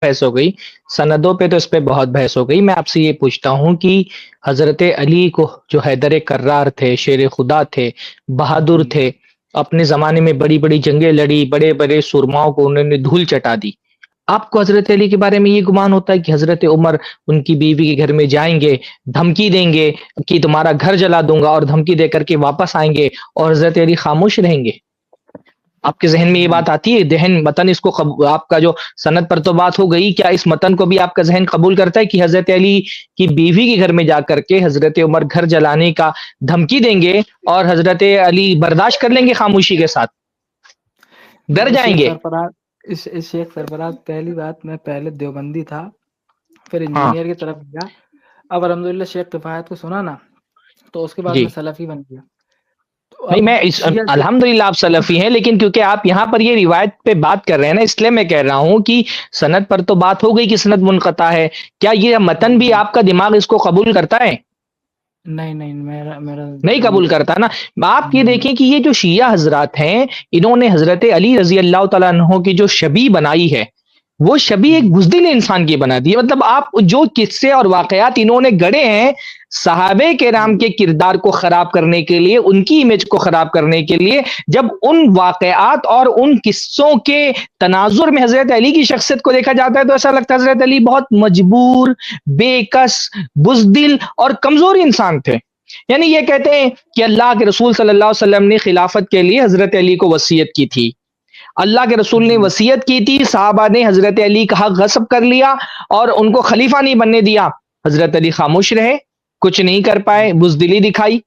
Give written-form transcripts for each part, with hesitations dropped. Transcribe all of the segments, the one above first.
بحث ہو گئی، سندوں پہ تو اس پہ بہت بحث ہو گئی. میں آپ سے یہ پوچھتا ہوں کہ حضرت علی کو جو حیدر کرار تھے، شیر خدا تھے، بہادر جی تھے، اپنے زمانے میں بڑی بڑی جنگیں لڑی، بڑے بڑے سرماؤں کو انہوں نے دھول چٹا دی. آپ کو حضرت علی کے بارے میں یہ گمان ہوتا ہے کہ حضرت عمر ان کی بیوی کے گھر میں جائیں گے، دھمکی دیں گے کہ تمہارا گھر جلا دوں گا، اور دھمکی دے کر کے واپس آئیں گے اور حضرت علی خاموش رہیں گے؟ آپ کے ذہن میں یہ بات آتی ہے؟ ذہن متن اس کو آپ کا جو سند پر تو بات ہو گئی، کیا اس متن کو بھی آپ کا ذہن قبول کرتا ہے کہ حضرت علی کی بیوی کے گھر میں جا کر کے حضرت عمر گھر جلانے کا دھمکی دیں گے اور حضرت علی برداشت کر لیں گے خاموشی کے ساتھ، ڈر نہیں جائیں شیخ گے؟ سرفراز، اس شیخ سرفراز، پہلی بات میں پہلے دیوبندی تھا، پھر ہاں انجینئر کی طرف گیا. اب الحمدللہ شیخ کفایت کو سنا نا، تو اس کے بعد جی. میں سلفی بن گیا. تو نہیں، اب میں شیعہ سے الحمدللہ آپ سلفی ہیں، لیکن کیونکہ آپ یہاں پر یہ روایت پہ بات کر رہے ہیں نا، اس لیے میں کہہ رہا ہوں کہ سند پر تو بات ہو گئی کہ سند منقطع ہے، کیا یہ متن بھی آپ کا دماغ اس کو قبول کرتا ہے؟ نہیں نہیں، میرا نہیں قبول کرتا نا. آپ یہ نہیں. دیکھیں کہ یہ جو شیعہ حضرات ہیں، انہوں نے حضرت علی رضی اللہ تعالیٰ عنہ کی جو شبیہ بنائی ہے، وہ شبیہ ایک بزدل انسان کی بنا دی ہے. مطلب آپ جو قصے اور واقعات انہوں نے گڑے ہیں صحابہ کرام کے کردار کو خراب کرنے کے لیے، ان کی امیج کو خراب کرنے کے لیے، جب ان واقعات اور ان قصوں کے تناظر میں حضرت علی کی شخصیت کو دیکھا جاتا ہے تو ایسا لگتا ہے حضرت علی بہت مجبور، بے کس، بزدل اور کمزور انسان تھے. یعنی یہ کہتے ہیں کہ اللہ کے رسول صلی اللہ علیہ وسلم نے خلافت کے لیے حضرت علی کو وصیت کی تھی، اللہ کے رسول نے وصیت کی تھی، صحابہ نے حضرت علی کا حق غصب کر لیا اور ان کو خلیفہ نہیں بننے دیا، حضرت علی خاموش رہے، کچھ نہیں کر پائے، بزدلی دکھائی.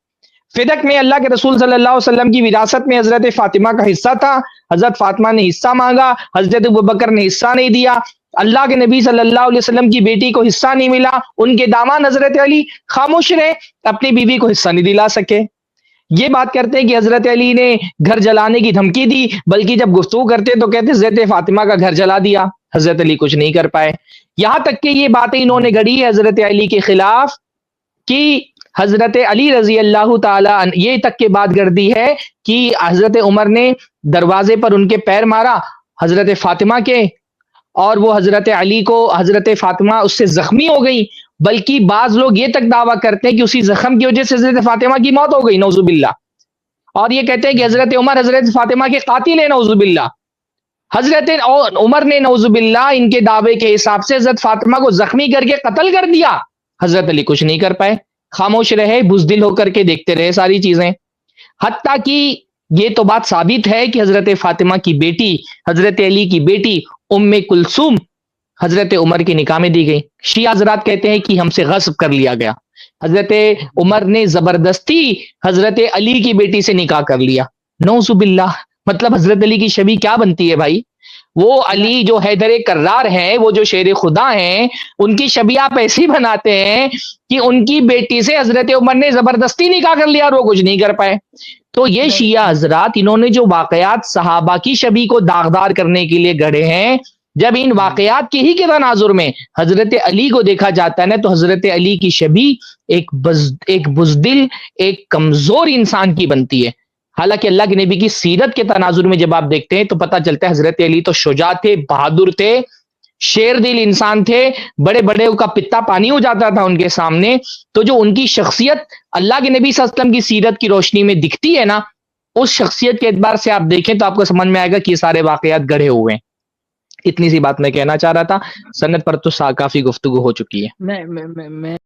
فدق میں اللہ کے رسول صلی اللہ علیہ وسلم کی وراثت میں حضرت فاطمہ کا حصہ تھا، حضرت فاطمہ نے حصہ مانگا، حضرت ابوبکر نے حصہ نہیں دیا، اللہ کے نبی صلی اللہ علیہ وسلم کی بیٹی کو حصہ نہیں ملا، ان کے داماد حضرت علی خاموش رہے، اپنی بیوی کو حصہ نہیں دلا سکے. یہ بات کرتے ہیں کہ حضرت علی نے گھر جلانے کی دھمکی دی، بلکہ جب گفتگو کرتے تو کہتے حضرت فاطمہ کا گھر جلا دیا، حضرت علی کچھ نہیں کر پائے. یہاں تک کہ یہ باتیں انہوں نے گڑی ہے حضرت علی کے خلاف کہ حضرت علی رضی اللہ تعالی یہ تک کے بات کر دی ہے کہ حضرت عمر نے دروازے پر ان کے پیر مارا حضرت فاطمہ کے، اور وہ حضرت علی کو، حضرت فاطمہ اس سے زخمی ہو گئی، بلکہ بعض لوگ یہ تک دعویٰ کرتے ہیں کہ اسی زخم کی وجہ سے حضرت فاطمہ کی موت ہو گئی، نعوذ باللہ. اور یہ کہتے ہیں کہ حضرت عمر حضرت فاطمہ کے قاتل ہیں، نعوذ باللہ. حضرت عمر نے نعوذ باللہ ان کے دعوے کے حساب سے حضرت فاطمہ کو زخمی کر کے قتل کر دیا، حضرت علی کچھ نہیں کر پائے، خاموش رہے، بزدل ہو کر کے دیکھتے رہے ساری چیزیں. حتیٰ کہ یہ تو بات ثابت ہے کہ حضرت فاطمہ کی بیٹی، حضرت علی کی بیٹی ام کلثوم حضرت عمر کی نکاح میں دی گئی. شیعہ حضرات کہتے ہیں کہ ہم سے غصب کر لیا گیا، حضرت عمر نے زبردستی حضرت علی کی بیٹی سے نکاح کر لیا، نعوذ باللہ. مطلب حضرت علی کی شبیہ کیا بنتی ہے بھائی؟ وہ علی جو حیدر کرار ہیں، وہ جو شیر خدا ہیں، ان کی شبیہ آپ ایسی بناتے ہیں کہ ان کی بیٹی سے حضرت عمر نے زبردستی نکاح کر لیا اور وہ کچھ نہیں کر پائے. تو یہ شیعہ حضرات انہوں نے جو واقعات صحابہ کی شبیہ کو داغدار کرنے کے لیے گڑھے ہیں، جب ان واقعات کے ہی کے تناظر میں حضرت علی کو دیکھا جاتا ہے نا، تو حضرت علی کی شبیہ ایک بزدل، ایک کمزور انسان کی بنتی ہے. حالانکہ اللہ کے نبی کی سیرت کے تناظر میں جب آپ دیکھتے ہیں تو پتہ چلتا ہے حضرت علی تو شجاع تھے، بہادر تھے، شیر دل انسان تھے، بڑے بڑے کا پتا پانی ہو جاتا تھا ان کے سامنے. تو جو ان کی شخصیت اللہ کے نبی صلی اللہ علیہ وسلم کی سیرت کی روشنی میں دکھتی ہے نا، اس شخصیت کے اعتبار سے آپ دیکھیں تو آپ کو سمجھ میں آئے گا کہ یہ سارے واقعات گڑھے ہوئے ہیں. اتنی سی بات میں کہنا چاہ رہا تھا. سند پر تو کافی گفتگو ہو چکی ہے. میں